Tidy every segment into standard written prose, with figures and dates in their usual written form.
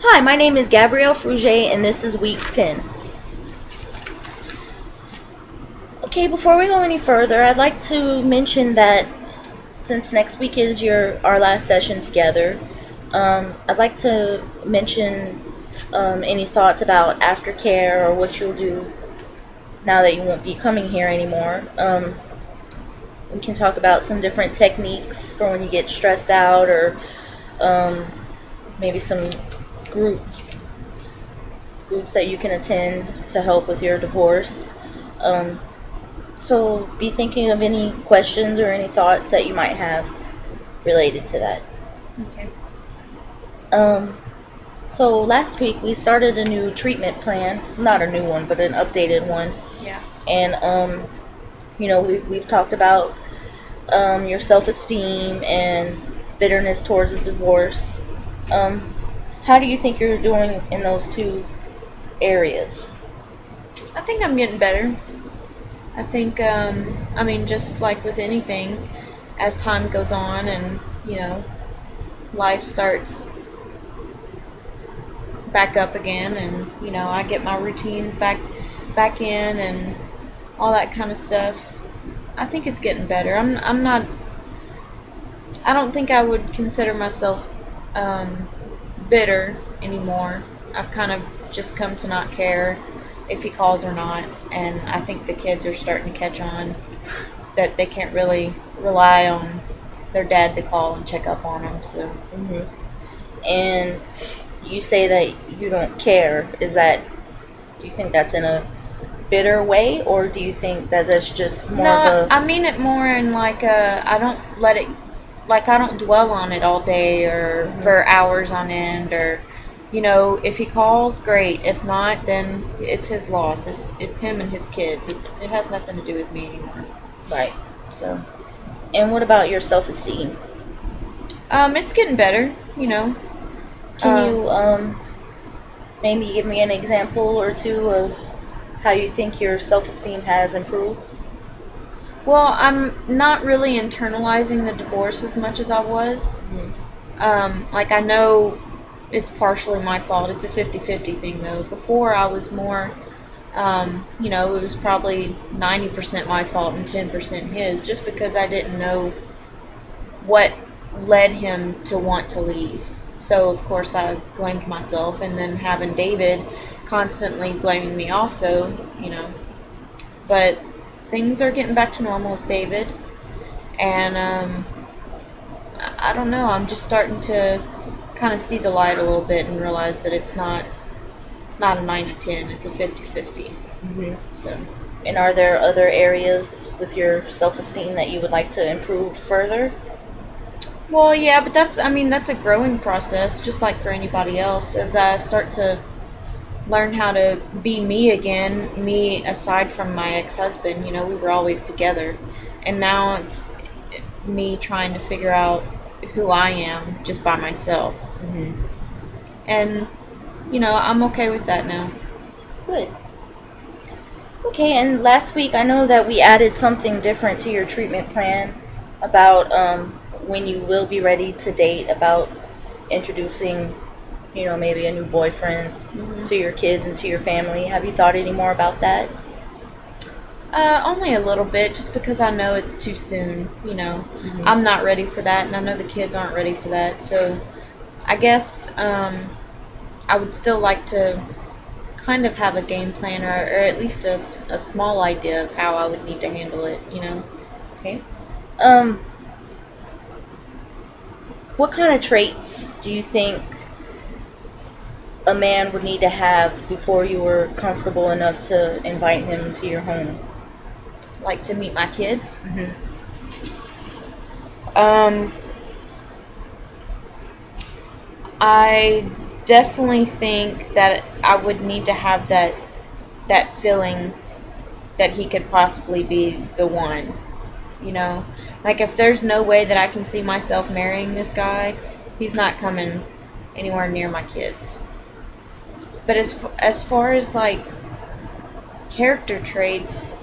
Hi, my name is Gabrielle Fruget, and this is week 10. Okay, before we go any further, I'd like to mention that since next week is our last session together, I'd like to mention any thoughts about aftercare or what you'll do now that you won't be coming here anymore. We can talk about some different techniques for when you get stressed out, or um, maybe some group groups that you can attend to help with your divorce. Um, so be thinking of any questions or any thoughts that you might have related to that. Okay. Um, so last week we started a new treatment plan, not a new one, but an updated one. Yeah. And we've talked about your self-esteem and bitterness towards a divorce. Um, how do you think you're doing in those two areas? I think I'm getting better. I think, just like with anything, as time goes on and, life starts back up again and, I get my routines back in and all that kind of stuff. I think it's getting better. I'm not, I don't think I would consider myself bitter anymore. I've kind of just come to not care if he calls or not, and I think the kids are starting to catch on that they can't really rely on their dad to call and check up on them. So, And you say that you don't care. Do you think that's in a bitter way, or do you think that that's just more no, of I mean it more in like I don't let it, like I don't dwell on it all day or for hours on end, or if he calls, great. If not, then it's his loss. It's him and his kids. It has nothing to do with me anymore. right? So, and what about your self-esteem? It's getting better. Can you maybe give me an example or two of how you think your self-esteem has improved? Well, I'm not really internalizing the divorce as much as I was. Like I know it's partially my fault. It's a 50-50 thing though. Before I was more, it was probably 90% my fault and 10% his, just because I didn't know what led him to want to leave. So of course I blamed myself, and then having David constantly blaming me also, But things are getting back to normal with David, and I don't know. I'm just starting to kind of see the light a little bit and realize that it's not a 90-10. It's a 50-50. So, And are there other areas with your self-esteem that you would like to improve further? well, yeah, but that's a growing process, just like for anybody else. As I start to learn how to be me again, me aside from my ex-husband, we were always together. And now it's me trying to figure out who I am just by myself. And, I'm okay with that now. Good. Okay, and last week I know that we added something different to your treatment plan about when you will be ready to date, about introducing, maybe a new boyfriend to your kids and to your family. Have you thought any more about that? Only a little bit, just because I know it's too soon. I'm not ready for that, and I know the kids aren't ready for that. So I guess I would still like to kind of have a game plan, or at least a small idea of how I would need to handle it. Okay. Um, what kind of traits do you think a man would need to have before you were comfortable enough to invite him into your home? Like to meet my kids. I definitely think that I would need to have that feeling that he could possibly be the one. Like if there's no way that I can see myself marrying this guy, he's not coming anywhere near my kids. But as far as like character traits,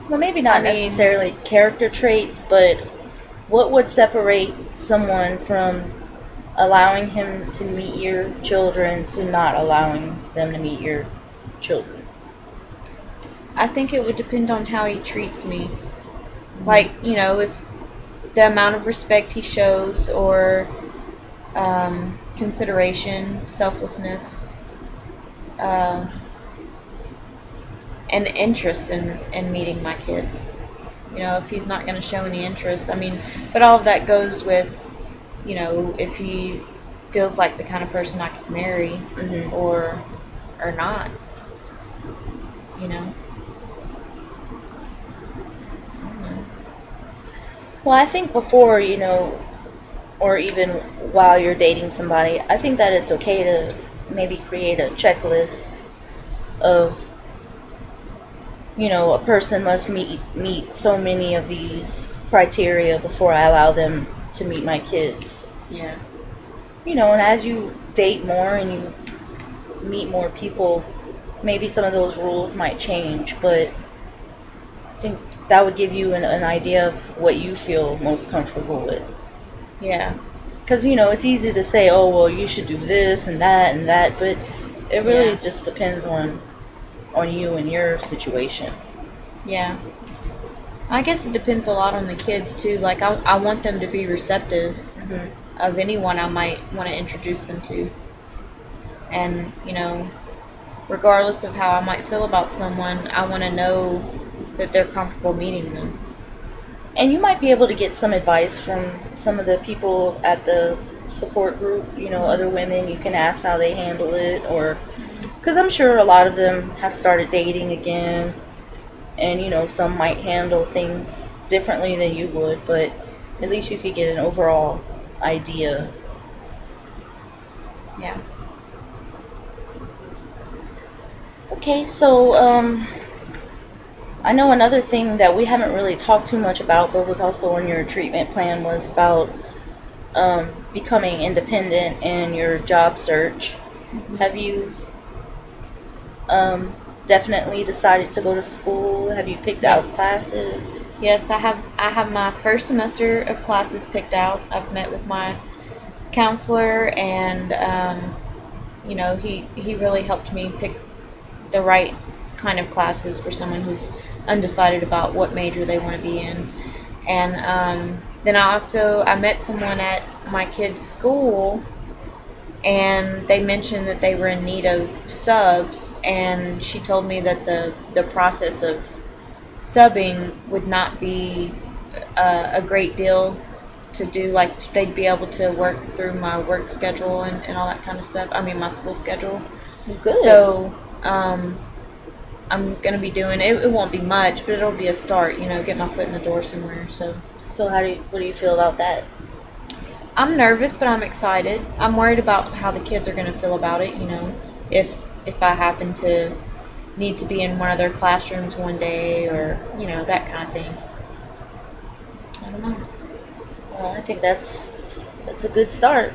Well, maybe not necessarily character traits, but what would separate someone from allowing him to meet your children to not allowing them to meet your children? I think it would depend on how he treats me. Like, if the amount of respect he shows, or consideration, selflessness, uh, and interest in meeting my kids. If he's not going to show any interest, but all of that goes with, if he feels like the kind of person I could marry, Mm-hmm. or not, you know. I don't know. Well, I think before, or even while you're dating somebody, I think that it's okay to maybe create a checklist of, a person must meet so many of these criteria before I allow them to meet my kids. Yeah. And as you date more and you meet more people, maybe some of those rules might change, but I think that would give you an idea of what you feel most comfortable with. Yeah. Because, it's easy to say, oh, well, you should do this and that, but it really Yeah. just depends on you and your situation. Yeah. I guess it depends a lot on the kids too. Like, I want them to be receptive Hmm. of anyone I might want to introduce them to. And, regardless of how I might feel about someone, I want to know that they're comfortable meeting them. And you might be able to get some advice from some of the people at the support group, other women. You can ask how they handle it, or because I'm sure a lot of them have started dating again, and some might handle things differently than you would, but at least you could get an overall idea. Yeah. Okay, so I know another thing that we haven't really talked too much about, but was also on your treatment plan, was about becoming independent in your job search. Have you definitely decided to go to school? Have you picked out Yes. classes? Yes, I have my first semester of classes picked out. I've met with my counselor, and he really helped me pick the right kind of classes for someone who's undecided about what major they want to be in. And then I met someone at my kid's school, and they mentioned that they were in need of subs, and she told me that the process of subbing would not be a great deal to do. Like, they'd be able to work through my work schedule and all that kind of stuff. My school schedule. Good. So I'm gonna be doing it. It won't be much, but it'll be a start. Get my foot in the door somewhere. So So what do you feel about that? I'm nervous, but I'm excited. I'm worried about how the kids are gonna feel about it. If I happen to need to be in one of their classrooms one day, or that kind of thing. I don't know. Well, I think that's a good start.